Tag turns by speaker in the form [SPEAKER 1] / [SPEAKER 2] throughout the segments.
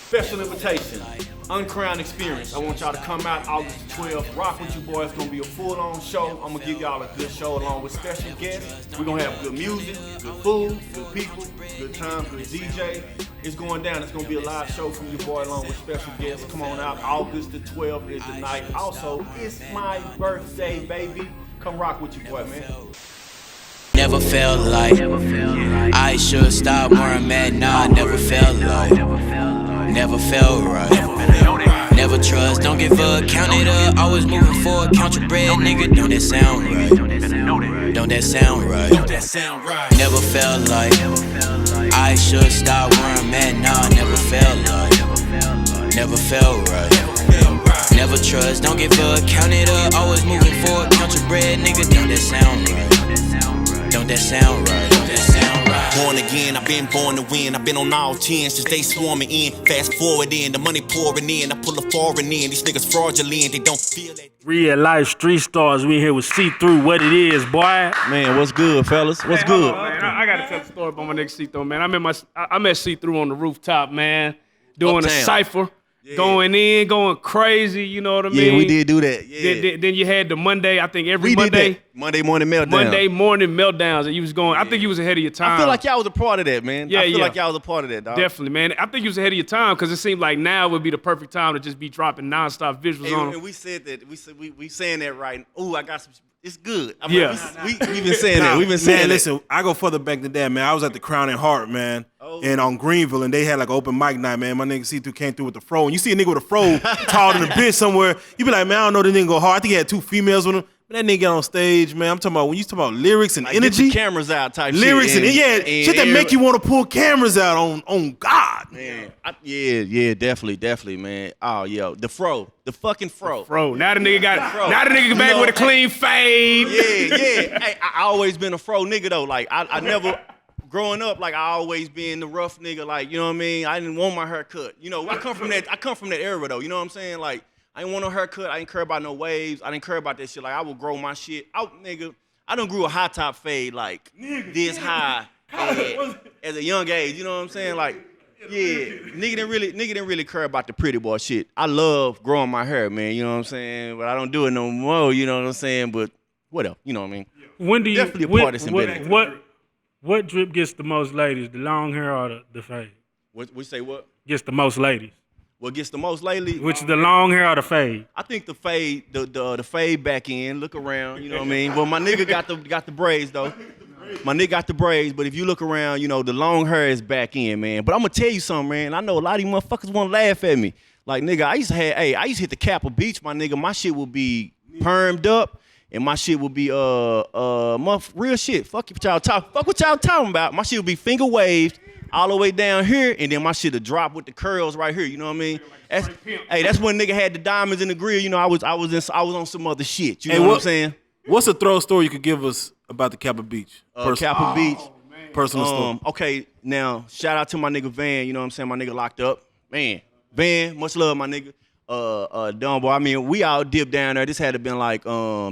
[SPEAKER 1] Special invitation, Uncrowned experience. I want y'all to come out August 12th. Rock with you boys. It's gonna be a full-on show. I'm gonna give y'all a good show along with special guests. We're gonna have good music, good food, good people, good times, good DJ. It's going down. It's gonna be a live show from your boy along with special guests. Come on out. August the 12th is the night. Also, it's my birthday, baby. Come rock with you, boy, man.
[SPEAKER 2] Never felt like I should stop where I'm at. Nah, I never felt like, never felt right. Never trust, don't give up, count it up. Always moving forward, count your bread, nigga. Don't that sound right? Don't that sound right? Never felt like I should stop where I'm at. Nah, I never felt like, never felt right. Never trust, don't give up, count it up. Always moving forward, count your bread, nigga. Don't that sound right? Don't that sound right? Don't that sound right?
[SPEAKER 3] Born again, I've been born to win. I've been on all 10 since they swarming in. Fast forward in, the money pouring in. I pull a foreign in. These niggas fraudulent, they don't feel it.
[SPEAKER 4] Real life street stars. We here with C-Thru. What it is, boy?
[SPEAKER 1] Man, what's good, fellas? What's good?
[SPEAKER 5] Man, I gotta tell the story about my nigga C-Thru, man. I met C-Thru on the rooftop, man, doing
[SPEAKER 1] Uptown.
[SPEAKER 5] a cypher. Yeah. Going crazy, you know what I mean?
[SPEAKER 1] Yeah, we did do that. Yeah.
[SPEAKER 5] Then you had the Monday, I think every Monday.
[SPEAKER 1] Monday morning meltdown.
[SPEAKER 5] Monday morning meltdowns, and you was going. I think you was ahead of your time.
[SPEAKER 1] I feel like y'all was a part of that, man.
[SPEAKER 5] Yeah,
[SPEAKER 1] I feel like y'all was a part of that, dog.
[SPEAKER 5] Definitely, man. I think you was ahead of your time because it seemed like now would be the perfect time to just be dropping nonstop visuals on them.
[SPEAKER 1] And we said that. We saying that right. Ooh, I got some. It's good. I
[SPEAKER 5] mean,
[SPEAKER 1] we've been saying that. We've been saying
[SPEAKER 6] man,
[SPEAKER 1] that.
[SPEAKER 6] Listen, I go further back than that, man. I was at the Crown and Heart, man, and on Greenville, and they had like an open mic night, man. My nigga C-Thru came through with the fro, and you see a nigga with a fro taller than a bitch somewhere, you be like, man, I don't know this nigga go hard. I think he had 2 females with him. But that nigga got on stage, man. I'm talking about when you talk about lyrics and
[SPEAKER 1] like,
[SPEAKER 6] energy,
[SPEAKER 1] get the cameras out type
[SPEAKER 6] lyrics
[SPEAKER 1] shit.
[SPEAKER 6] shit that make you want to pull cameras out on God,
[SPEAKER 1] man. Definitely, man. Oh, yo, the fro, the fucking fro.
[SPEAKER 5] Now the nigga back with a clean fade.
[SPEAKER 1] Yeah. Hey, I always been a fro nigga though. Like I never. Growing up, like I always been the rough nigga. Like you know what I mean. I didn't want my haircut. You know, I come from that era though. You know what I'm saying? Like. I ain't want no haircut. I didn't care about no waves. I didn't care about that shit. Like, I would grow my shit out, nigga. I done grew a high top fade, like, this high as a young age. You know what I'm saying? Like, yeah, nigga didn't really care about the pretty boy shit. I love growing my hair, man. You know what I'm saying? But I don't do it no more. You know what I'm saying? But what else? You know what I mean?
[SPEAKER 4] When do you
[SPEAKER 1] definitely a part that's embedded.
[SPEAKER 4] What drip gets the most ladies? The long hair or the fade?
[SPEAKER 1] We say what?
[SPEAKER 4] Gets the most ladies.
[SPEAKER 1] What gets the most lately?
[SPEAKER 4] Which is the long hair or the fade?
[SPEAKER 1] I think the fade, the fade back in. Look around, you know what I mean. Well, my nigga got the braids though. My nigga got the braids, but if you look around, you know the long hair is back in, man. But I'm gonna tell you something, man. I know a lot of you motherfuckers want to laugh at me. Like nigga, I used to hit the Kappa Beach, my nigga. My shit would be permed up, and my shit would be real shit. Fuck what y'all talking about. My shit would be finger waved all the way down here, and then my shit'll drop with the curls right here. You know what I mean? That's when nigga had the diamonds in the grill. You know, I was on some other shit. You know what I'm saying?
[SPEAKER 6] What's a throw story you could give us about the Kappa Beach?
[SPEAKER 1] Kappa Beach.
[SPEAKER 6] Personal story.
[SPEAKER 1] Okay, now shout out to my nigga Van. You know what I'm saying? My nigga locked up. Man, Van, much love, my nigga. Dumb boy. I mean, we all dipped down there. This had to been like,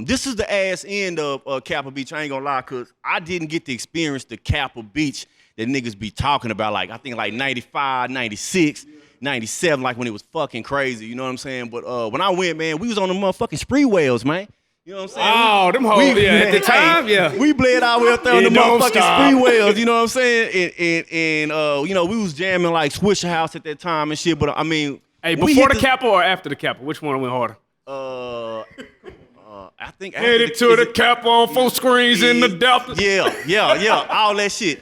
[SPEAKER 1] this is the ass end of Kappa Beach. I ain't gonna lie, cause I didn't get to experience the Kappa Beach that niggas be talking about, like, I think like 95, 96, 97, like when it was fucking crazy, you know what I'm saying? But when I went, man, we was on the motherfucking spree whales, man. You know what I'm saying?
[SPEAKER 5] Oh, them hoes, at the time, yeah.
[SPEAKER 1] We bled our way up there on the motherfucking spree whales, you know what I'm saying? And you know, we was jamming like Swisher House at that time and shit, but I mean.
[SPEAKER 5] Hey, before the Kappa or after the Kappa? Which one went harder?
[SPEAKER 1] I think
[SPEAKER 5] headed to the Kappa on 4 screens in the Delta.
[SPEAKER 1] Yeah, all that shit.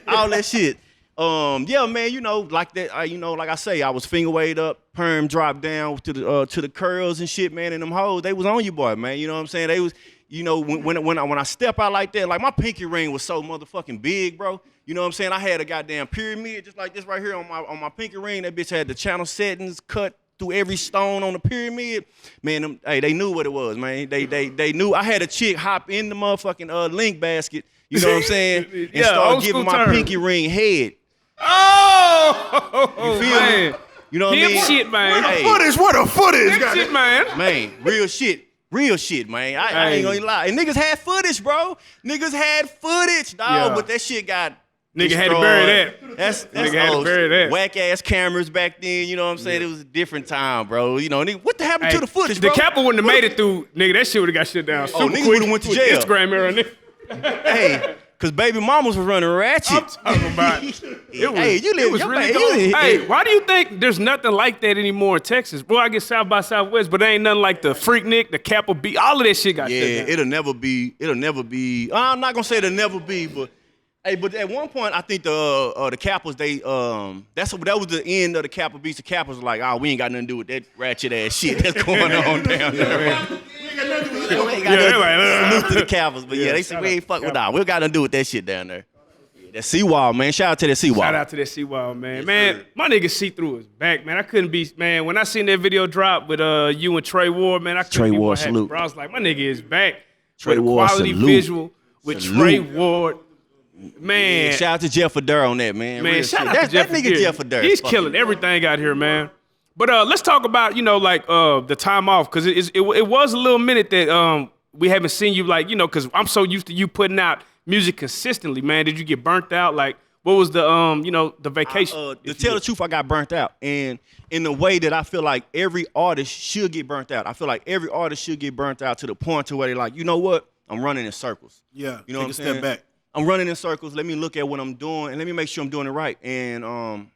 [SPEAKER 1] Yeah, man, you know, like that. You know, like I say, I was finger waved up, perm dropped down to the curls and shit, man. And them hoes, they was on you, boy, man. You know what I'm saying? They was, you know, when I step out like that, like my pinky ring was so motherfucking big, bro. You know what I'm saying? I had a goddamn pyramid just like this right here on my pinky ring. That bitch had the channel settings cut through every stone on the pyramid. Man, they knew what it was, man. They knew. I had a chick hop in the motherfucking link basket, you know what I'm saying? And start giving my pinky ring head.
[SPEAKER 5] Oh!
[SPEAKER 1] You feel me? You know what I mean?
[SPEAKER 5] Shit, man.
[SPEAKER 6] What a footage,
[SPEAKER 5] shit, man.
[SPEAKER 1] Man, real shit, man. I ain't gonna lie. And niggas had footage, bro. Niggas had footage, dog.
[SPEAKER 5] Yeah.
[SPEAKER 1] But that shit got
[SPEAKER 5] Nigga had to bury that.
[SPEAKER 1] That's
[SPEAKER 5] Nigga had to
[SPEAKER 1] old
[SPEAKER 5] bury that.
[SPEAKER 1] whack ass cameras back then. You know what I'm saying? It was a different time, bro. You know, what the happened to the footage,
[SPEAKER 5] The
[SPEAKER 1] bro?
[SPEAKER 5] Kappa wouldn't have made it through, nigga. That shit would have got shit down.
[SPEAKER 1] Oh, niggas would've went to jail.
[SPEAKER 5] Instagram era, nigga.
[SPEAKER 1] Hey, cause baby mamas was running ratchet.
[SPEAKER 5] I'm talking about.
[SPEAKER 1] Hey, you live
[SPEAKER 5] It was
[SPEAKER 1] your
[SPEAKER 5] really
[SPEAKER 1] man,
[SPEAKER 5] going.
[SPEAKER 1] you live-
[SPEAKER 5] Hey, why do you think there's nothing like that anymore in Texas? Boy, I get South by Southwest, but there ain't nothing like the Freaknik, the Kappa B, all of that shit got shut
[SPEAKER 1] Yeah,
[SPEAKER 5] down.
[SPEAKER 1] it'll never be. I'm not gonna say it'll never be, but hey, but at one point I think the Kappas that was the end of the Kappa beats. The Kappas were like, oh, we ain't got nothing to do with that ratchet ass shit that's going on down there, man. Salute to the Kappas, but yeah, they said we ain't fuck with that. We got nothing to do with that shit down there. That C-Wall, man. Shout out to that C-Wall.
[SPEAKER 5] Shout out to that C-Wall, man. Man, my nigga C-Thru is back, man. I couldn't be, man. When I seen that video drop with you and Tre Ward, man, I couldn't
[SPEAKER 1] Tre
[SPEAKER 5] be more
[SPEAKER 1] Ward,
[SPEAKER 5] happy,
[SPEAKER 1] salute.
[SPEAKER 5] bro. I was like, my nigga is back.
[SPEAKER 1] Tre
[SPEAKER 5] with a
[SPEAKER 1] Ward,
[SPEAKER 5] quality
[SPEAKER 1] salute.
[SPEAKER 5] visual with
[SPEAKER 1] Salute.
[SPEAKER 5] Tre Ward. Man,
[SPEAKER 1] Shout out to Jeff Adair on that, man.
[SPEAKER 5] man,
[SPEAKER 1] Real
[SPEAKER 5] shout
[SPEAKER 1] shit.
[SPEAKER 5] out to Jeff
[SPEAKER 1] that nigga
[SPEAKER 5] Adair.
[SPEAKER 1] Jeff Adair.
[SPEAKER 5] He's
[SPEAKER 1] fucking-
[SPEAKER 5] killing everything out here, man. But let's talk about, like the time off, because it was a little minute that we haven't seen you, like, because I'm so used to you putting out music consistently, man. Did you get burnt out? Like, what was the the vacation?
[SPEAKER 1] To tell the truth, I got burnt out, and in the way that I feel like every artist should get burnt out. I feel like every artist should get burnt out to the point to where they're like, you know what? I'm running in circles.
[SPEAKER 6] Yeah,
[SPEAKER 1] you know
[SPEAKER 6] take
[SPEAKER 1] what I'm
[SPEAKER 6] a
[SPEAKER 1] saying?
[SPEAKER 6] step back.
[SPEAKER 1] I'm running in circles. Let me look at what I'm doing, and let me make sure I'm doing it right. And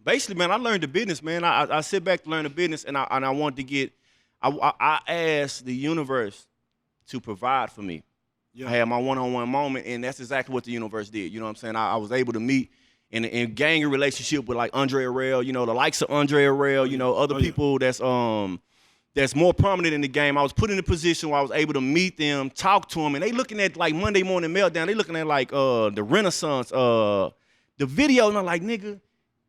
[SPEAKER 1] basically, man, I learned the business, man. I sit back to learn the business, and I wanted to get. I asked the universe to provide for me.
[SPEAKER 6] Yeah.
[SPEAKER 1] I had my one-on-one moment, and that's exactly what the universe did. You know what I'm saying? I was able to meet and gain a relationship with like Andre Arell, the likes of Andre Arell, other people that's more prominent in the game. I was put in a position where I was able to meet them, talk to them, and they looking at like Monday Morning Meltdown. They looking at like the Renaissance, the video, and I'm like, nigga,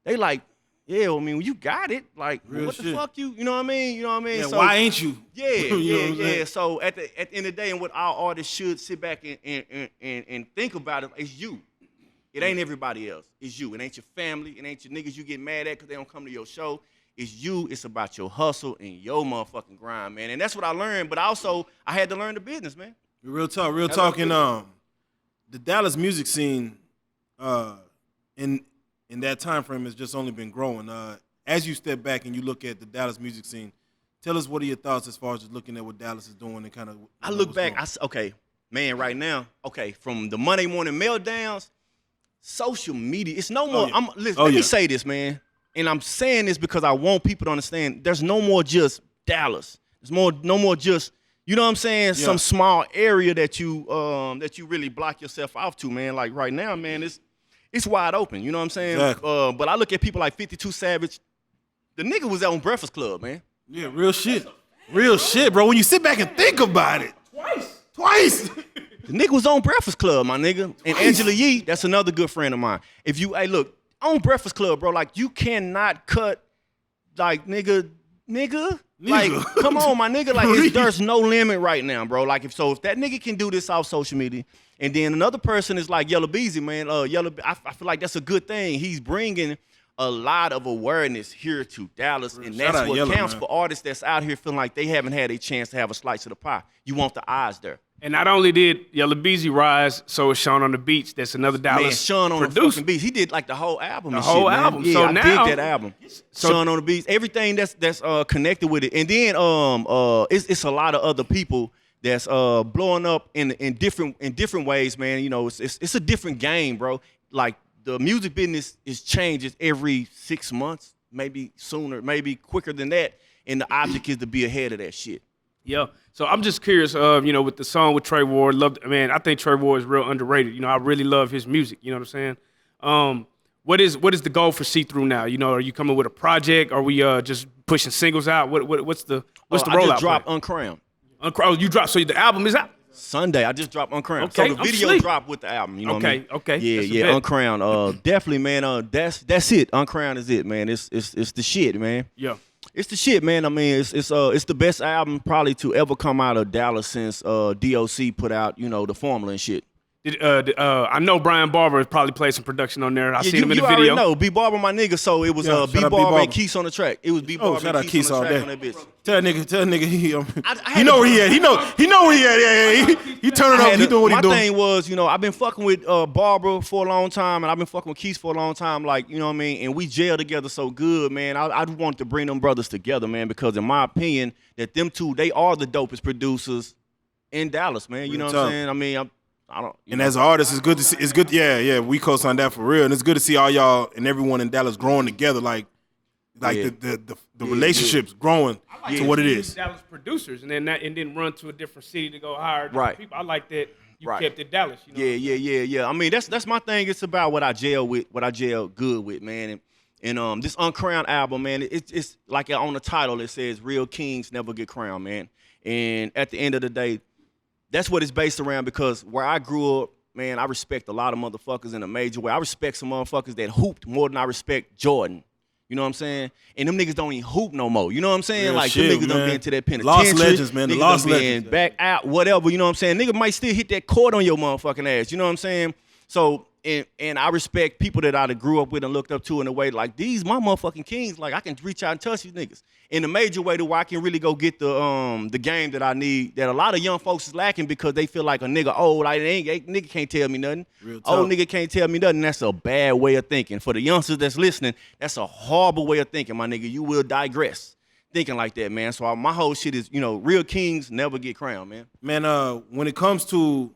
[SPEAKER 1] they like, yeah, I mean, you got it. Like,
[SPEAKER 6] Real
[SPEAKER 1] what
[SPEAKER 6] shit.
[SPEAKER 1] the fuck you know what I mean? You know what I mean?
[SPEAKER 6] Yeah,
[SPEAKER 1] So,
[SPEAKER 6] why ain't you?
[SPEAKER 1] yeah,
[SPEAKER 6] You know what I'm
[SPEAKER 1] yeah.
[SPEAKER 6] saying?
[SPEAKER 1] So at the end of the day, and what our artists should sit back and think about it, is you. It ain't everybody else. It's you. It ain't your family. It ain't your niggas you get mad at because they don't come to your show. It's you. It's about your hustle and your motherfucking grind, man. And that's what I learned. But also, I had to learn the business, man.
[SPEAKER 6] Real talk. And the Dallas music scene, in that time frame has just only been growing. As you step back and you look at the Dallas music scene, tell us what are your thoughts as far as just looking at what Dallas is doing and kind of.
[SPEAKER 1] I look back, man, right now, from the Monday Morning Meltdowns, social media, it's no more. Let me say this, man, and I'm saying this because I want people to understand. There's no more just Dallas. There's no more just, you know what I'm saying?
[SPEAKER 6] Yeah.
[SPEAKER 1] Some small area that you really block yourself off to, man. Like right now, man, it's wide open. You know what I'm saying?
[SPEAKER 6] Exactly.
[SPEAKER 1] But I look at people like 52 Savage. The nigga was on Breakfast Club, man.
[SPEAKER 6] Yeah, real shit, bro. When you sit back and think about it, twice.
[SPEAKER 1] The nigga was on Breakfast Club, my nigga. And Angela Yee, that's another good friend of mine. Hey, look, on Breakfast Club, bro, like, you cannot cut, like, nigga. Like, come on, my nigga. Like, there's no limit right now, bro. Like, if that nigga can do this off social media, and then another person is like Yellow Beezy, man. I feel like that's a good thing. He's bringing a lot of awareness here to Dallas, and that's what
[SPEAKER 6] Yellow,
[SPEAKER 1] counts
[SPEAKER 6] man.
[SPEAKER 1] for artists that's out here feeling like they haven't had a chance to have a slice of the pie. You want the eyes there.
[SPEAKER 5] And not only did Yellow Beezy rise, so is Sean on the Beach. That's another Dallas
[SPEAKER 1] Man, Sean on the
[SPEAKER 5] producer.
[SPEAKER 1] fucking beats. He did like the whole album.
[SPEAKER 5] The
[SPEAKER 1] and
[SPEAKER 5] whole
[SPEAKER 1] shit, man.
[SPEAKER 5] album.
[SPEAKER 1] Yeah,
[SPEAKER 5] So
[SPEAKER 1] I
[SPEAKER 5] now-
[SPEAKER 1] dig that album. Sean on the beats. Everything that's connected with it. And then it's a lot of other people that's blowing up in different ways, man. It's a different game, bro. Like the music business changes every 6 months, maybe sooner, maybe quicker than that. And the object is to be ahead of that shit.
[SPEAKER 5] Yeah. So I'm just curious, with the song with Tre Ward, I think Tre Ward is real underrated. I really love his music. You know what I'm saying? What is the goal for C-Thru now? Are you coming with a project? Are we just pushing singles out? What's the rollout?
[SPEAKER 1] I just dropped
[SPEAKER 5] plan?
[SPEAKER 1] Uncrowned.
[SPEAKER 5] Uncrowned. You dropped. So the album is out.
[SPEAKER 1] Sunday, I just dropped Uncrowned.
[SPEAKER 5] Okay,
[SPEAKER 1] So the
[SPEAKER 5] I'm
[SPEAKER 1] video
[SPEAKER 5] sleep.
[SPEAKER 1] dropped with the album. You know what I mean?
[SPEAKER 5] Okay.
[SPEAKER 1] Yeah,
[SPEAKER 5] That's a
[SPEAKER 1] yeah,
[SPEAKER 5] bet.
[SPEAKER 1] Uncrowned. Definitely, man. That's it. Uncrowned is it, man. It's the shit, man.
[SPEAKER 5] Yeah.
[SPEAKER 1] It's the shit, man. I mean, it's the best album probably to ever come out of Dallas since DOC put out, the formula and shit.
[SPEAKER 5] I know Brian Barber has probably played some production on there. I seen him in the
[SPEAKER 1] you
[SPEAKER 5] video.
[SPEAKER 1] already know B Barber my nigga, so it was
[SPEAKER 6] Yeah,
[SPEAKER 1] B
[SPEAKER 6] shout out B
[SPEAKER 1] Barber
[SPEAKER 6] Barber.
[SPEAKER 1] and Keith on the track. It was B Barber
[SPEAKER 6] shout out
[SPEAKER 1] and
[SPEAKER 6] Keith
[SPEAKER 1] Keith on
[SPEAKER 6] all
[SPEAKER 1] the track
[SPEAKER 6] day.
[SPEAKER 1] on that bitch.
[SPEAKER 6] Tell that nigga he
[SPEAKER 1] I
[SPEAKER 6] he know where he at. He know where he at. Yeah. He turn it up. He doing what he doing.
[SPEAKER 1] My thing was, I've been fucking with Barbara for a long time, and I've been fucking with Keith for a long time. Like, you know what I mean? And we gel together so good, man. I just wanted to bring them brothers together, man, because in my opinion, that them two, they are the dopest producers in Dallas, man. You know what I'm saying? I mean, I don't.
[SPEAKER 6] And as an artist, it's good to see. It's good. Yeah. We co-sign that for real, and it's good to see all y'all and everyone in Dallas growing together. Like the relationships growing to what it is.
[SPEAKER 5] Dallas producers, and then run to a different city to go hire
[SPEAKER 1] Right.
[SPEAKER 5] people. I like that you
[SPEAKER 1] Right.
[SPEAKER 5] kept it Dallas. You know
[SPEAKER 1] Yeah. I mean, that's my thing. It's about what I gel with, what I gel good with, man. And this Uncrowned album, man, it's like on the title it says, "Real kings never get crowned," man. And at the end of the day, that's what it's based around, because where I grew up, man, I respect a lot of motherfuckers in a major way. I respect some motherfuckers that hooped more than I respect Jordan. You know what I'm saying? And them niggas don't even hoop no more. You know what I'm saying?
[SPEAKER 6] Real
[SPEAKER 1] like,
[SPEAKER 6] shit,
[SPEAKER 1] them niggas
[SPEAKER 6] man.
[SPEAKER 1] done been to that penitentiary.
[SPEAKER 6] Lost legends, man. The
[SPEAKER 1] Niggas
[SPEAKER 6] lost
[SPEAKER 1] done been
[SPEAKER 6] legends.
[SPEAKER 1] back out, whatever. You know what I'm saying? Nigga might still hit that court on your motherfucking ass. You know what I'm saying? So, and I respect people that I grew up with and looked up to in a way like, these my motherfucking kings. Like, I can reach out and touch these niggas in a major way to where I can really go get the game that I need, that a lot of young folks is lacking, because they feel like a nigga old. Like, nigga can't tell me nothing.
[SPEAKER 6] Real talk.
[SPEAKER 1] Old nigga can't tell me nothing. That's a bad way of thinking. For the youngsters that's listening, that's a horrible way of thinking, my nigga. You will digress thinking like that, man. So my whole shit is, real kings never get crowned, man.
[SPEAKER 6] Man, when it comes to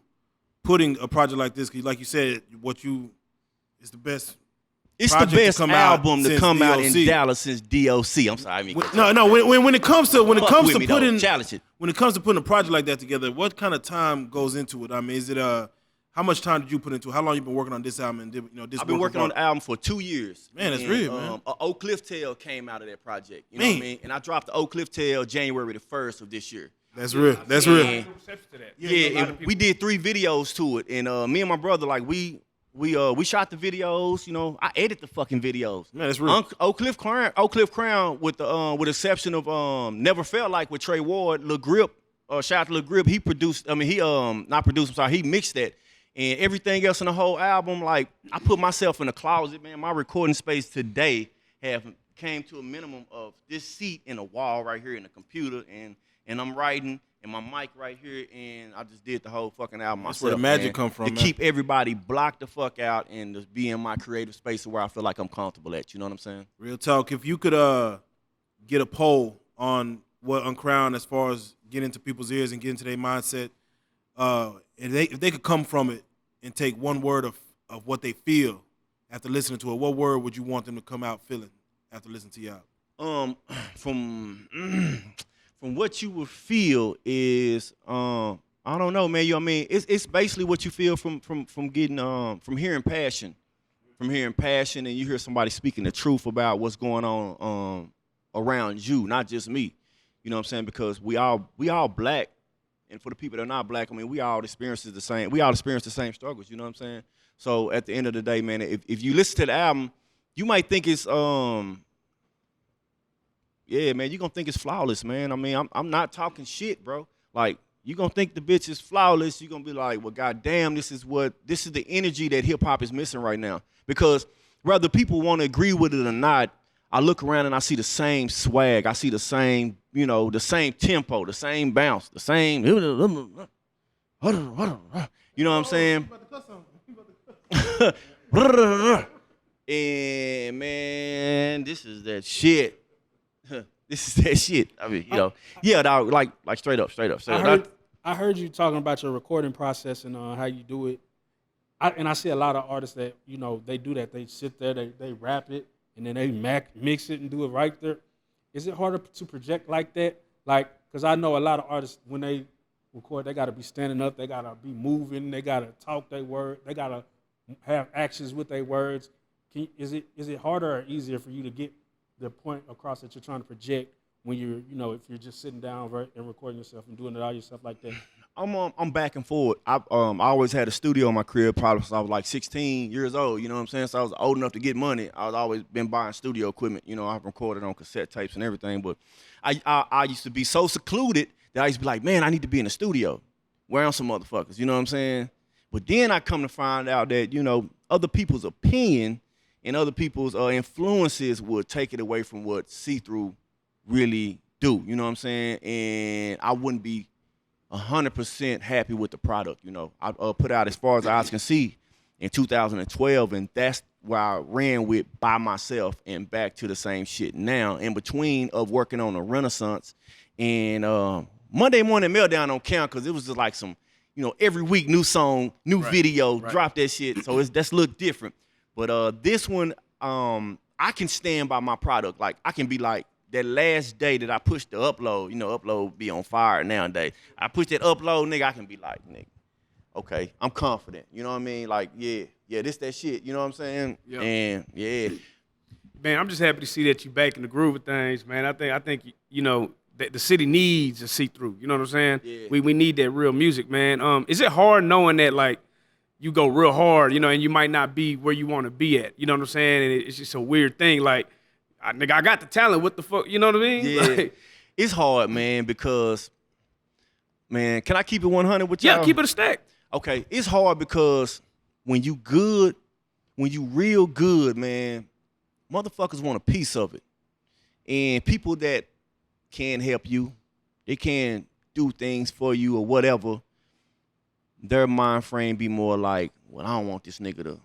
[SPEAKER 6] putting a project like this, 'cause like you said, it's the best.
[SPEAKER 1] It's the
[SPEAKER 6] project to
[SPEAKER 1] best
[SPEAKER 6] come out
[SPEAKER 1] album to
[SPEAKER 6] since
[SPEAKER 1] come out in
[SPEAKER 6] DOC.
[SPEAKER 1] Dallas since DOC. I'm sorry, I mean,
[SPEAKER 6] No. When it comes to
[SPEAKER 1] fuck with me, though.
[SPEAKER 6] putting
[SPEAKER 1] Challenge it.
[SPEAKER 6] when it comes to putting a project like that together, what kind of time goes into it? I mean, is it how much time did you put into it? How long you been working on this album? And this
[SPEAKER 1] I've been working on the album for 2 years.
[SPEAKER 6] Man, that's
[SPEAKER 1] And,
[SPEAKER 6] real, man.
[SPEAKER 1] A Oak Cliff Tale came out of that project. You know what I
[SPEAKER 6] Man.
[SPEAKER 1] mean? And I dropped the Oak Cliff Tale January the 1st of this year.
[SPEAKER 6] That's real. That's
[SPEAKER 1] Yeah.
[SPEAKER 6] real.
[SPEAKER 5] reception to that.
[SPEAKER 1] Yeah,
[SPEAKER 5] a lot of
[SPEAKER 1] and
[SPEAKER 5] people-
[SPEAKER 1] we did 3 videos to it, and me and my brother, like we shot the videos. I edit the fucking videos.
[SPEAKER 6] Man, that's real.
[SPEAKER 1] Oak Cliff Crown, with the with exception of Never Felt Like with Tre Ward, Lil Grip. Shout out to Lil Grip. He produced. I mean, he not produced. I'm sorry. He mixed that. And everything else in the whole album, like, I put myself in a closet, man. My recording space today came to a minimum of this seat and a wall right here and a computer, and I'm writing, and my mic right here, and I just did the whole fucking album myself.
[SPEAKER 6] That's where the magic
[SPEAKER 1] man,
[SPEAKER 6] come from,
[SPEAKER 1] to
[SPEAKER 6] man.
[SPEAKER 1] keep everybody blocked the fuck out and just be in my creative space where I feel like I'm comfortable at. You know what I'm saying?
[SPEAKER 6] Real talk. If you could get a poll on what Uncrowned, as far as getting into people's ears and getting into their mindset, if they could come from it and take one word of what they feel after listening to it, what word would you want them to come out feeling after listening to y'all?
[SPEAKER 1] From what you would feel is I don't know, man. I mean, it's basically what you feel from getting from hearing passion. From hearing passion, and you hear somebody speaking the truth about what's going on around you, not just me. You know what I'm saying? Because we all black, and for the people that are not black, I mean, we all experience the same struggles. You know what I'm saying? So at the end of the day, man, if you listen to the album, you might think it's yeah, man, you gonna think it's flawless, man. I mean, I'm not talking shit, bro. Like, you gonna think the bitch is flawless. You gonna be like, well, goddamn, this is the energy that hip hop is missing right now. Because whether people want to agree with it or not, I look around and I see the same swag. I see the same, the same tempo, the same bounce, the same. You know what I'm saying? And man, this is that shit. This is that shit. I mean, yeah, dog, like straight up.
[SPEAKER 4] I heard you talking about your recording process and how you do it. I see a lot of artists that, they do that. They sit there, they rap it, and then they mix it and do it right there. Is it harder to project like that? Like, because I know a lot of artists, when they record, they got to be standing up, they got to be moving, they got to talk their word, they got to have actions with their words. Is it harder or easier for you to get the point across that you're trying to project when you're, if you're just sitting down and recording yourself and doing it all yourself like that?
[SPEAKER 1] I'm back and forth. I always had a studio in my crib probably since I was like 16 years old. You know what I'm saying? So I was old enough to get money. I was always been buying studio equipment. I've recorded on cassette tapes and everything. But I used to be so secluded that I used to be like, man, I need to be in the studio, around some motherfuckers. You know what I'm saying? But then I come to find out that, you know, other people's opinion and other people's influences would take it away from what C-Thru really do. You know what I'm saying? And I wouldn't be 100% happy with the product. You know, I put out As Far As Eyes Can See in 2012, and that's where I ran with By Myself and back to the same shit now. In between of working on a Renaissance and Monday Morning Meltdown don't count because it was just like some, you know, every week new song, new video, drop that shit. So that's a little different. But this one, I can stand by my product. Like I can be like, that last day that I pushed the upload, you know, upload be on fire nowadays. I push that upload, nigga, I can be like, nigga, okay, I'm confident. You know what I mean? Like, yeah, this that shit. You know what I'm saying? Yep. And yeah.
[SPEAKER 5] Man, I'm just happy to see that you back in the groove of things, man. I think you know, the city needs a See-Thru. You know what I'm saying?
[SPEAKER 1] Yeah.
[SPEAKER 5] We need that real music, man. Is it hard knowing that like you go real hard, you know, and you might not be where you want to be at? You know what I'm saying? And it's just a weird thing, like. Nigga, I got the talent. What the fuck? You know what I mean?
[SPEAKER 1] Yeah.
[SPEAKER 5] Like,
[SPEAKER 1] it's hard, man, because, man, can I keep it 100 with y'all?
[SPEAKER 5] Yeah, keep it a stack.
[SPEAKER 1] Okay, it's hard because when you good, when you real good, man, motherfuckers want a piece of it. And people that can help you, they can do things for you or whatever, their mind frame be more like, well, I don't want this nigga to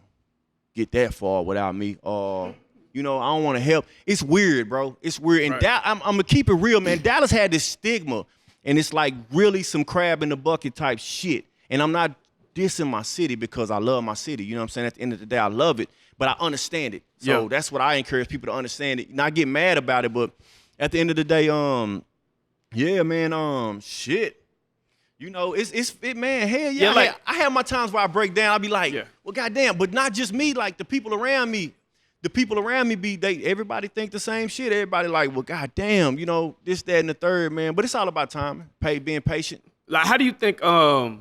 [SPEAKER 1] get that far without me, or you know, I don't want to help. It's weird, bro. It's weird. And
[SPEAKER 5] right.
[SPEAKER 1] I'm going to keep it real, man. Dallas had this stigma, and it's like really some crab in the bucket type shit. And I'm not dissing my city because I love my city. You know what I'm saying? At the end of the day, I love it, but I understand it. So that's what I encourage people to understand it. Not get mad about it, but at the end of the day, yeah, man, shit. You know, man, hell yeah.
[SPEAKER 5] Like,
[SPEAKER 1] I have my times where I break down. I be like, well, goddamn, but not just me, like the people around me. The people around me everybody think the same shit. Everybody like, well, goddamn, you know, this, that, and the third, man. But it's all about timing, being patient.
[SPEAKER 5] Like, how do you think, the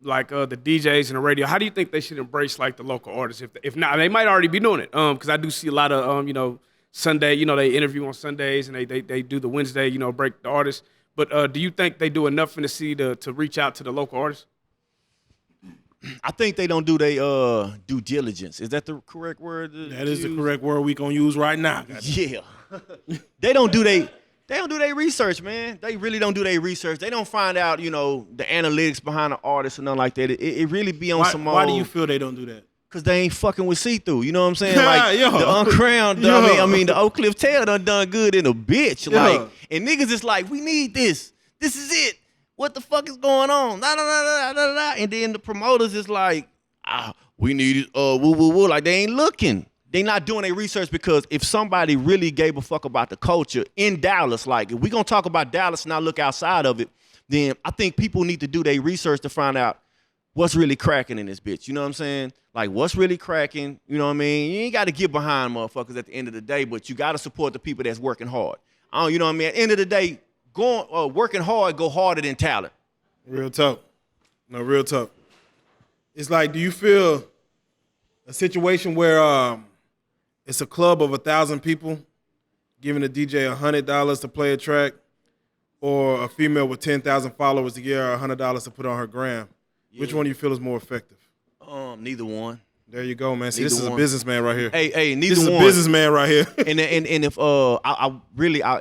[SPEAKER 5] DJs and the radio, how do you think they should embrace like the local artists? If not, they might already be doing it. Because I do see a lot of, you know, Sunday, you know, they interview on Sundays and they do the Wednesday, you know, break the artists. But do you think they do enough in the city to reach out to the local artists?
[SPEAKER 1] I think they don't do their due diligence. Is that the correct word?
[SPEAKER 6] That is the correct word we gonna use right now.
[SPEAKER 1] Yeah. They don't do their research, man. They really don't do their research. They don't find out, you know, the analytics behind the artist and nothing like that. It really be on some old.
[SPEAKER 6] Why do you feel they don't do that?
[SPEAKER 1] Because they ain't fucking with See-Thru. You know what I'm saying? Like,
[SPEAKER 6] Yo.
[SPEAKER 1] the Uncrowned,
[SPEAKER 6] Yo.
[SPEAKER 1] I mean, the Oak Cliff Tail done good in a bitch.
[SPEAKER 6] Yo.
[SPEAKER 1] Like, and niggas is like, we need this. This is it. What the fuck is going on? And then the promoters is like, we need it, woo. Like, they ain't looking. They not doing their research, because if somebody really gave a fuck about the culture in Dallas, like, if we gonna talk about Dallas and not look outside of it, then I think people need to do their research to find out what's really cracking in this bitch. You know what I'm saying? Like, what's really cracking? You know what I mean? You ain't got to get behind motherfuckers at the end of the day, but you got to support the people that's working hard. You know what I mean? At the end of the day, working hard go harder than talent.
[SPEAKER 6] Real talk. No, real talk. It's like, do you feel a situation where it's a club of 1,000 people giving a DJ $100 to play a track, or a female with 10,000 followers to give her $100 to put on her gram? Yeah. Which one do you feel is more effective?
[SPEAKER 1] Neither one.
[SPEAKER 6] There you go, man. See,
[SPEAKER 1] Neither
[SPEAKER 6] this is
[SPEAKER 1] one.
[SPEAKER 6] a businessman right here.
[SPEAKER 1] Hey, neither one.
[SPEAKER 6] This is a businessman right here.
[SPEAKER 1] and if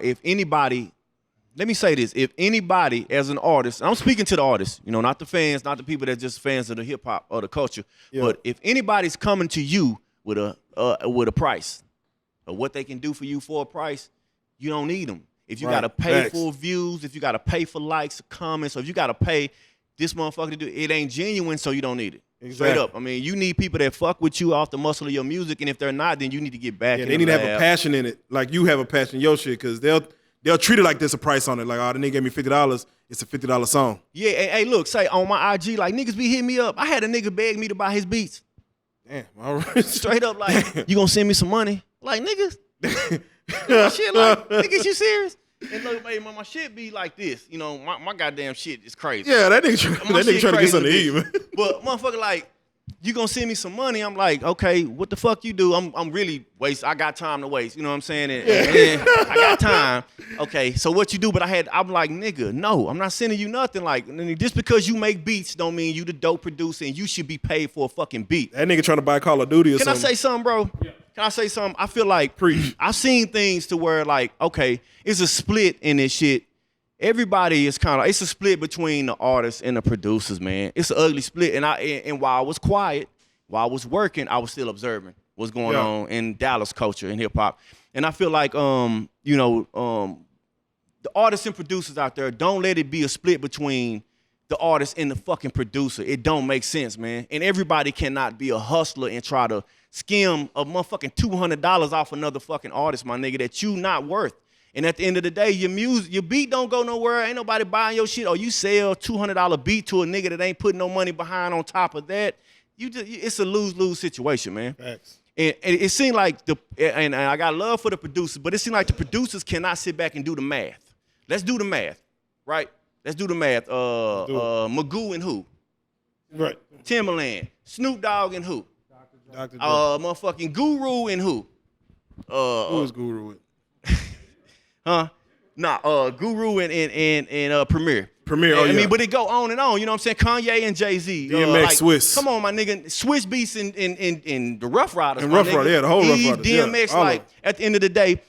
[SPEAKER 1] if anybody, let me say this: if anybody as an artist, I'm speaking to the artists, you know, not the fans, not the people that just fans of the hip hop or the culture, but if anybody's coming to you with a price, or what they can do for you for a price, you don't need them. If you gotta pay for views, if you gotta pay for likes, comments, or if you gotta pay this motherfucker to do it, ain't genuine, so you don't need it.
[SPEAKER 6] Exactly.
[SPEAKER 1] Straight up. I mean, you need people that fuck with you off the muscle of your music, and if they're not, then you need to get back.
[SPEAKER 6] Yeah, they need to have a passion in it, like you have a passion in your shit, because they'll treat it like there's a price on it. Like, oh, the nigga gave me $50, it's a $50 song.
[SPEAKER 1] Yeah, hey, look, say on my IG, like, niggas be hitting me up. I had a nigga beg me to buy his beats.
[SPEAKER 6] Damn, all right.
[SPEAKER 1] Straight up, like, you gonna send me some money? Like, niggas, shit, like, niggas, you serious? And look, baby, my shit be like this. You know, my goddamn shit is crazy.
[SPEAKER 6] Yeah, that nigga trying to get something to eat, man.
[SPEAKER 1] But motherfucker, like, you gonna send me some money. I'm like, okay, what the fuck you do? I'm really I got time to waste. You know what I'm saying? And I got time. Okay, so what you do? But I'm like, nigga, no, I'm not sending you nothing. Like, just because you make beats don't mean you the dope producer and you should be paid for a fucking beat.
[SPEAKER 6] That nigga trying to buy Call of Duty or
[SPEAKER 1] something. Can I say something, bro? Yeah. Can I say something? I feel like I've seen things to where like, okay, it's a split in this shit. Everybody is it's a split between the artists and the producers, man. It's an ugly split. And while I was quiet, while I was working, I was still observing what's going on in Dallas culture and hip hop. And I feel like, the artists and producers out there, don't let it be a split between the artist and the fucking producer. It don't make sense, man. And everybody cannot be a hustler and try to skim a motherfucking $200 off another fucking artist, my nigga, that you not worth. And at the end of the day, your beat don't go nowhere. Ain't nobody buying your shit. Or you sell $200 beat to a nigga that ain't putting no money behind on top of that. It's a lose-lose situation, man.
[SPEAKER 6] Facts.
[SPEAKER 1] And it seemed like and I got love for the producers, but it seemed like the producers cannot sit back and do the math. Let's do the math, right? Let's do the math. Magoo and who?
[SPEAKER 6] Right.
[SPEAKER 1] Timberland. Snoop Dogg and who?
[SPEAKER 6] Dr. Dre.
[SPEAKER 1] Motherfucking Guru and who?
[SPEAKER 6] Who is Guru with?
[SPEAKER 1] Huh? Nah, Guru and Premier.
[SPEAKER 6] Premier,
[SPEAKER 1] I mean, but it go on and on. You know what I'm saying? Kanye and Jay-Z.
[SPEAKER 6] DMX, Swiss.
[SPEAKER 1] Come on, my nigga. Swiss Beats and the Rough Riders.
[SPEAKER 6] And Rough Riders, the whole Rough Riders.
[SPEAKER 1] DMX, like, at the end of the day,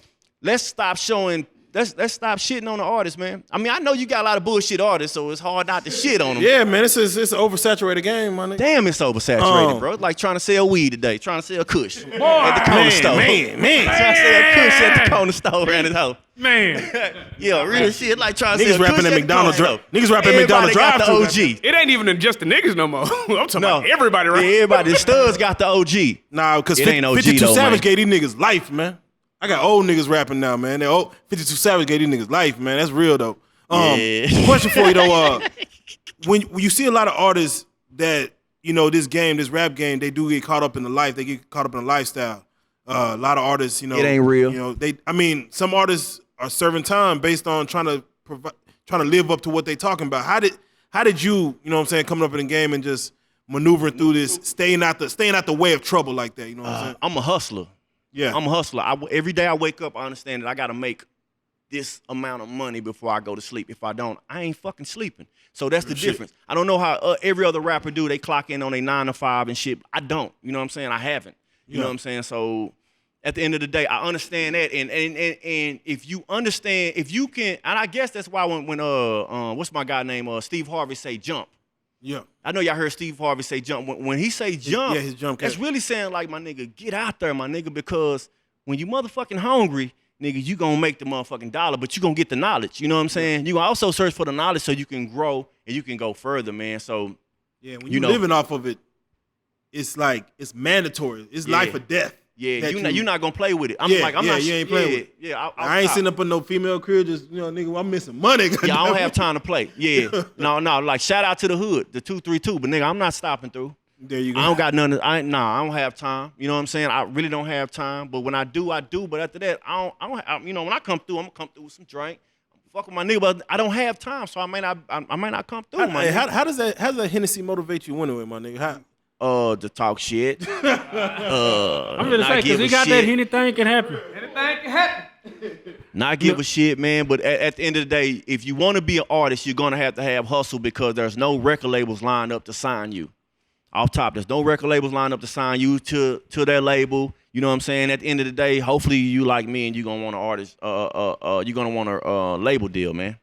[SPEAKER 1] let's stop showing. Let's stop shitting on the artists, man. I mean, I know you got a lot of bullshit artists, so it's hard not to shit on them.
[SPEAKER 6] Yeah, man, it's an oversaturated game, my nigga.
[SPEAKER 1] Damn, it's oversaturated, bro. It's like trying to sell weed today, trying to sell Kush at the corner store.
[SPEAKER 6] Man.
[SPEAKER 1] Trying to sell Kush at the corner store around his house.
[SPEAKER 5] Man.
[SPEAKER 1] Yeah, real shit. Like trying to
[SPEAKER 6] Niggas
[SPEAKER 1] sell
[SPEAKER 6] rapping
[SPEAKER 1] Kush
[SPEAKER 6] at McDonald's. Niggas rapping at
[SPEAKER 1] Everybody
[SPEAKER 6] McDonald's
[SPEAKER 1] got the
[SPEAKER 6] drive-thru.
[SPEAKER 1] OG.
[SPEAKER 5] It ain't even just the niggas no more. I'm talking about everybody, right?
[SPEAKER 1] Yeah, everybody. The studs got the OG.
[SPEAKER 6] Nah, because
[SPEAKER 1] It ain't OG
[SPEAKER 6] 52
[SPEAKER 1] though,
[SPEAKER 6] Savage
[SPEAKER 1] man.
[SPEAKER 6] gave these niggas life, man. I got old niggas rapping now, man. 52 Savage gave these niggas life, man. That's real, though. Question for you, though. When you see a lot of artists that, this rap game, they do get caught up in the life. They get caught up in the lifestyle. A lot of artists,
[SPEAKER 1] It ain't real.
[SPEAKER 6] Some artists are serving time based on trying to live up to what they talking about. How did you, coming up in the game and just maneuvering through this, staying out the way of trouble like that? You know what I'm saying?
[SPEAKER 1] I'm a hustler.
[SPEAKER 6] Yeah.
[SPEAKER 1] I'm a hustler. Every day I wake up, I understand that I got to make this amount of money before I go to sleep. If I don't, I ain't fucking sleeping. So that's the difference. I don't know how every other rapper do. They clock in on a 9 to 5 and shit. I don't. You know what I'm saying? I haven't. You know what I'm saying? So at the end of the day, I understand that. And if you understand, if you can, and I guess that's why when what's my guy name? Steve Harvey say jump.
[SPEAKER 6] Yeah.
[SPEAKER 1] I know y'all heard Steve Harvey say jump. When he say jump,
[SPEAKER 6] his jump
[SPEAKER 1] that's really saying like, my nigga, get out there, my nigga, because when you motherfucking hungry, nigga, you gonna make the motherfucking dollar, but you gonna get the knowledge. You know what I'm saying? You gonna also search for the knowledge so you can grow and you can go further, man. So
[SPEAKER 6] yeah, when you're living off of it, it's like it's mandatory. It's life or death.
[SPEAKER 1] Yeah, you're not gonna play with it. I'm
[SPEAKER 6] not. You ain't playing with it.
[SPEAKER 1] Yeah,
[SPEAKER 6] I ain't sitting up in no female career. Just nigga, I'm missing money.
[SPEAKER 1] Yeah, I don't have time to play. Yeah, no. Like shout out to the hood, the 232. But nigga, I'm not stopping through.
[SPEAKER 6] There you go.
[SPEAKER 1] I don't got nothing. I don't have time. You know what I'm saying? I really don't have time. But when I do, I do. But after that, I don't. When I come through, I'm gonna come through with some drink. Fuck with my nigga, but I don't have time, so I might not come through.
[SPEAKER 6] How does that Hennessy motivate you anyway, my nigga? How?
[SPEAKER 1] To talk shit.
[SPEAKER 4] I'm gonna say because he got that anything can happen.
[SPEAKER 5] Anything can happen.
[SPEAKER 1] Not give a shit, man. But at the end of the day, if you want to be an artist, you're gonna have to have hustle because there's no record labels lined up to sign you. Off top, there's no record labels lined up to sign you to their label. You know what I'm saying? At the end of the day, hopefully you like me and you're gonna want an artist. You're gonna want a label deal, man.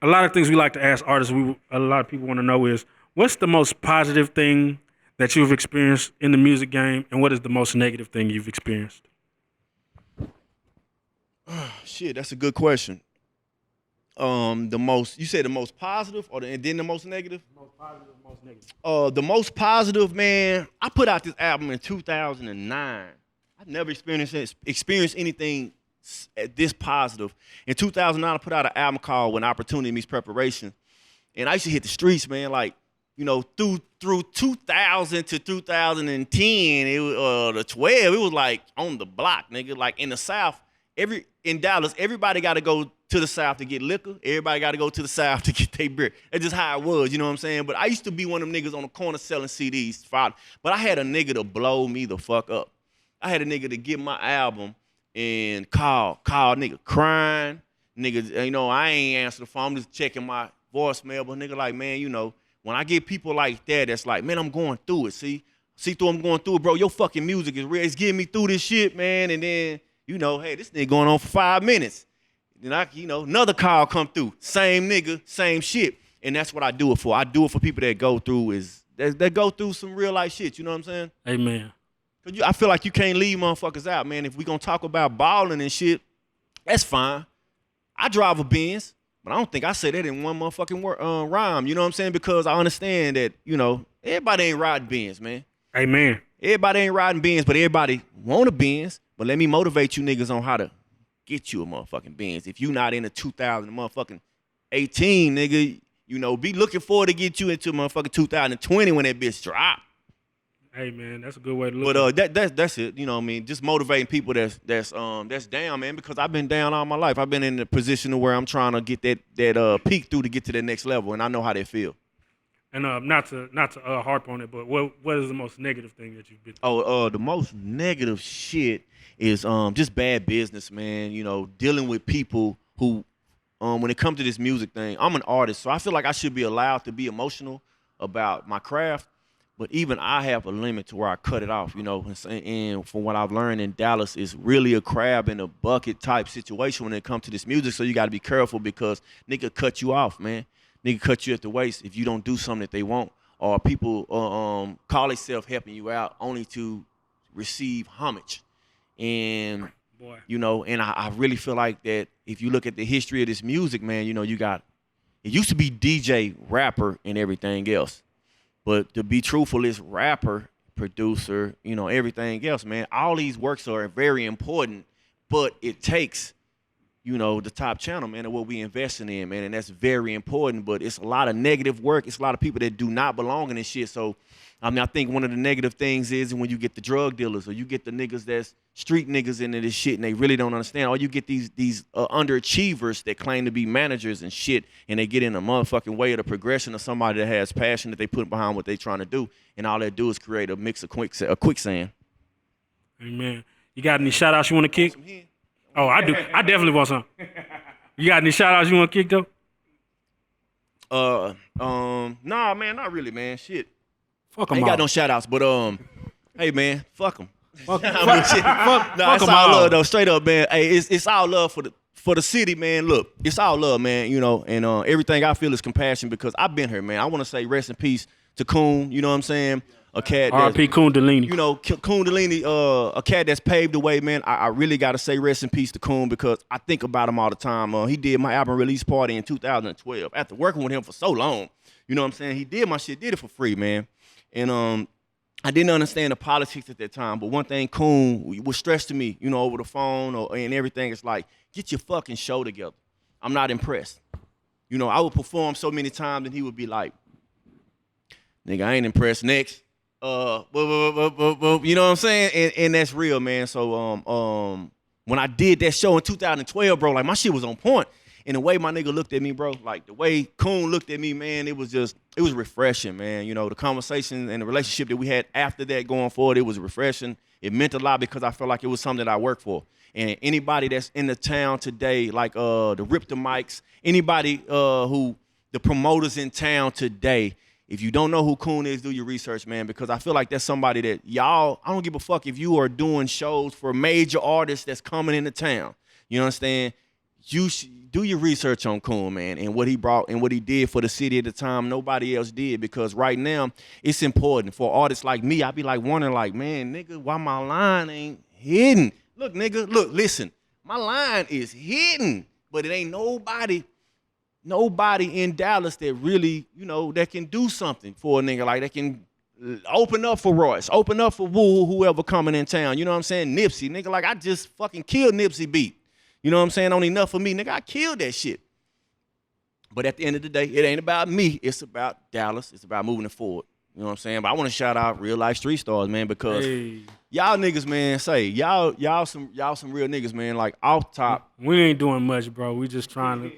[SPEAKER 4] A lot of things we like to ask artists. A lot of people want to know is what's the most positive thing that you've experienced in the music game, and what is the most negative thing you've experienced?
[SPEAKER 1] Shit, that's a good question. You said the most positive, and then the most negative?
[SPEAKER 4] Most positive, most negative.
[SPEAKER 1] The most positive, man. I put out this album in 2009. I've never experienced anything this positive. In 2009, I put out an album called "When Opportunity Meets Preparation," and I used to hit the streets, man, like. Through 2000 to 2010, the 12, it was like on the block, nigga. Like in the South, in Dallas, everybody got to go to the South to get liquor. Everybody got to go to the South to get their beer. That's just how it was, you know what I'm saying? But I used to be one of them niggas on the corner selling CDs. But I had a nigga to blow me the fuck up. I had a nigga to get my album and call nigga crying. Nigga, you know, I ain't answer the phone. I'm just checking my voicemail. But nigga like, man, you know, when I get people like that, that's like, man, I'm going through it, C-Thru, I'm going through it, bro. Your fucking music is real. It's getting me through this shit, man. And then, you know, hey, this nigga going on for 5 minutes. Then another call come through. Same nigga, same shit. And that's what I do it for. I do it for people that go through that go through some real life shit. You know what I'm saying?
[SPEAKER 4] Amen.
[SPEAKER 1] Cause I feel like you can't leave motherfuckers out, man. If we gonna talk about balling and shit, that's fine. I drive a Benz, but I don't think I say that in one motherfucking rhyme. You know what I'm saying? Because I understand that, you know, everybody ain't riding Benz, man.
[SPEAKER 4] Amen.
[SPEAKER 1] Everybody ain't riding Benz, but everybody want a Benz. But let me motivate you niggas on how to get you a motherfucking Benz. If you not in the 2018, nigga, you know, be looking forward to get you into motherfucking 2020 when that bitch drop.
[SPEAKER 4] Hey man, that's a good way to look at it.
[SPEAKER 1] But that's it. You know what I mean? Just motivating people that's down, man, because I've been down all my life. I've been in the position where I'm trying to get that peak through to get to the next level, and I know how they feel.
[SPEAKER 4] And not to harp on it, but what is the most negative thing that you've been through?
[SPEAKER 1] The most negative shit is just bad business, man. You know, dealing with people who, when it comes to this music thing, I'm an artist, so I feel like I should be allowed to be emotional about my craft. But even I have a limit to where I cut it off, you know. And from what I've learned in Dallas, it's really a crab in a bucket type situation when it comes to this music. So you got to be careful because nigga cut you off, man. Nigga cut you at the waist if you don't do something that they want. Or people call themselves helping you out only to receive homage. And, you know, and I really feel like that if you look at the history of this music, man, you know, it used to be DJ, rapper, and everything else. But to be truthful, it's rapper, producer, you know, everything else, man. All these works are very important, but it takes, you know, the top channel, man, and what we investing in, man, and that's very important. But it's a lot of negative work. It's a lot of people that do not belong in this shit. So, I mean, I think one of the negative things is when you get the drug dealers or you get the niggas that's street niggas into this shit and they really don't understand. Or you get these underachievers that claim to be managers and shit and they get in a motherfucking way of the progression of somebody that has passion that they put behind what they trying to do. And all they do is create a mix of quicksand.
[SPEAKER 4] Amen. You got any shout outs you want to kick? Oh, I do. I definitely want some. You got any shout outs you want to kick though?
[SPEAKER 1] Nah, man, not really, man. Shit.
[SPEAKER 4] Fuck them
[SPEAKER 1] ain't
[SPEAKER 4] all.
[SPEAKER 1] got no shout outs, but hey man, fuck them.
[SPEAKER 4] Fuck
[SPEAKER 1] Nah, it's
[SPEAKER 4] them
[SPEAKER 1] all
[SPEAKER 4] all.
[SPEAKER 1] love though, straight up, man. Hey, it's all love for the city, man. Look, it's all love, man, you know, and everything I feel is compassion because I've been here, man. I want to say rest in peace to Coon, you know what I'm saying? A cat
[SPEAKER 4] R.I.P. Kundalini.
[SPEAKER 1] You know, Kundalini, a cat that's paved the way, man. I really got to say rest in peace to Coon because I think about him all the time. He did my album release party in 2012 after working with him for so long. You know what I'm saying? He did my shit, did it for free, man. And I didn't understand the politics at that time, but one thing Coon was stressed to me, you know, over the phone and everything. It's like, get your fucking show together. I'm not impressed. You know, I would perform so many times and he would be like, nigga, I ain't impressed. Next. You know what I'm saying? And that's real, man. So when I did that show in 2012, bro, like my shit was on point. And the way my nigga looked at me, bro, like the way Coon looked at me, man, it was refreshing, man. You know, the conversation and the relationship that we had after that going forward, it was refreshing. It meant a lot because I felt like it was something that I worked for. And anybody that's in the town today, like the Rip the Mics, anybody the promoters in town today, if you don't know who Coon is, do your research, man, because I feel like that's somebody that y'all, I don't give a fuck if you are doing shows for major artists that's coming into town. You understand? You should do your research on Coon, man, and what he brought and what he did for the city at the time nobody else did, because right now it's important for artists like me. I be like wondering like, man, nigga, why my line ain't hidden? Look, nigga, look, listen, my line is hidden, but it ain't nobody in Dallas that really, you know, that can do something for a nigga, like that can open up for Royce, open up for Woo, whoever coming in town. You know what I'm saying? Nipsey, nigga, like I just fucking killed Nipsey beat. You know what I'm saying? Only enough for me, nigga. I killed that shit. But at the end of the day, it ain't about me. It's about Dallas. It's about moving it forward. You know what I'm saying? But I want to shout out Real Life Street Stars, man, because
[SPEAKER 4] Hey,
[SPEAKER 1] y'all niggas, man, y'all some real niggas, man. Like off top,
[SPEAKER 4] we ain't doing much, bro. We just trying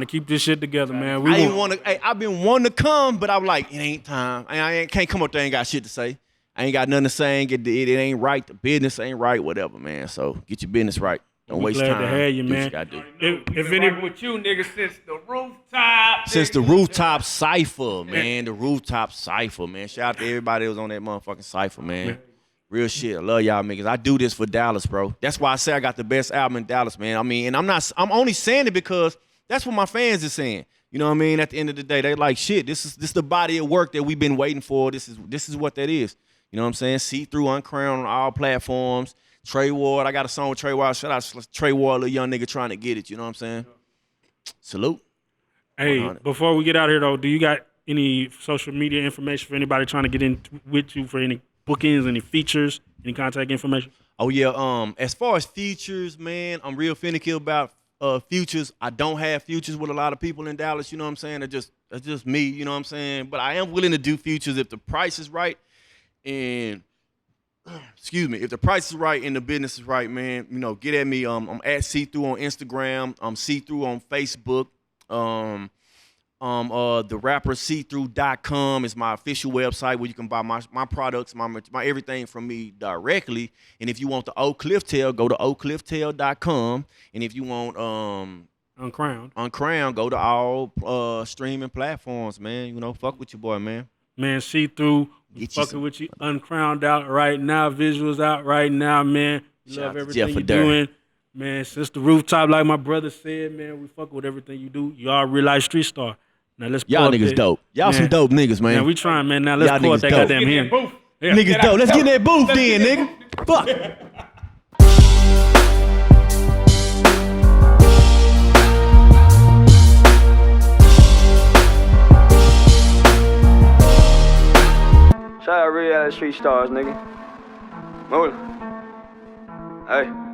[SPEAKER 4] to keep this shit together, man.
[SPEAKER 1] I ain't want to. Hey, I've been wanting to come, but I'm like, it ain't time. Can't come up there. Ain't got shit to say. I ain't got nothing to say. It ain't right. The business ain't right. Whatever, man. So get your business right. Don't waste
[SPEAKER 4] glad
[SPEAKER 1] time.
[SPEAKER 4] to have you,
[SPEAKER 1] Do what
[SPEAKER 4] man.
[SPEAKER 1] you gotta do.
[SPEAKER 4] If any,
[SPEAKER 5] with you niggas since the rooftop.
[SPEAKER 1] Since the rooftop cipher, man. The rooftop cipher, man. Shout out to everybody that was on that motherfucking cipher, man. Real shit. I love y'all niggas. I do this for Dallas, bro. That's why I say I got the best album in Dallas, man. I mean, and I'm only saying it because that's what my fans are saying. You know what I mean? At the end of the day, they like, shit, this is the body of work that we've been waiting for. This is what that is. You know what I'm saying? C-Thru, Uncrowned on all platforms. Tre Ward, I got a song with Tre Ward. Shout out to Tre Ward, little young nigga trying to get it. You know what I'm saying? Salute.
[SPEAKER 4] hey,
[SPEAKER 1] 100.
[SPEAKER 4] before we get out here though, do you got any social media information for anybody trying to get in with you for any bookings, any features, any contact information?
[SPEAKER 1] Oh yeah. As far as features, man, I'm real finicky about futures. I don't have futures with a lot of people in Dallas. You know what I'm saying? That's just me. You know what I'm saying? But I am willing to do futures if the price is right and. Excuse me. If the price is right and the business is right, man, you know, get at me. I'm at C-Thru on Instagram. I'm C-Thru on Facebook. The rapper C-Thru.com is my official website where you can buy my products, my everything from me directly. And if you want the Oak Cliff Tale, go to oakclifftail.com. And if you want Uncrowned, go to all streaming platforms, man. You know, fuck with your boy, man.
[SPEAKER 4] Man, C-Thru, fucking with you. Uncrowned out right now, visuals out right now, man. We
[SPEAKER 1] Shout
[SPEAKER 4] love
[SPEAKER 1] out to
[SPEAKER 4] everything
[SPEAKER 1] Jeff
[SPEAKER 4] you're
[SPEAKER 1] Adair.
[SPEAKER 4] doing. Man, since the rooftop, like my brother said, man, we fuck with everything you do. You are a Real Life Street Star. Now let's
[SPEAKER 1] Y'all
[SPEAKER 4] pull up
[SPEAKER 1] niggas
[SPEAKER 4] that-
[SPEAKER 1] dope. Y'all some
[SPEAKER 4] Man.
[SPEAKER 1] dope niggas, man.
[SPEAKER 4] Man, we trying, man. Now let's
[SPEAKER 1] Y'all
[SPEAKER 4] pull up
[SPEAKER 1] niggas
[SPEAKER 4] that
[SPEAKER 1] dope.
[SPEAKER 4] goddamn hymn. Yeah.
[SPEAKER 1] Niggas dope. Let's get in that booth then, nigga. Fuck.
[SPEAKER 7] Shout out Reallyfe Street Stars, nigga. Move it. Hey.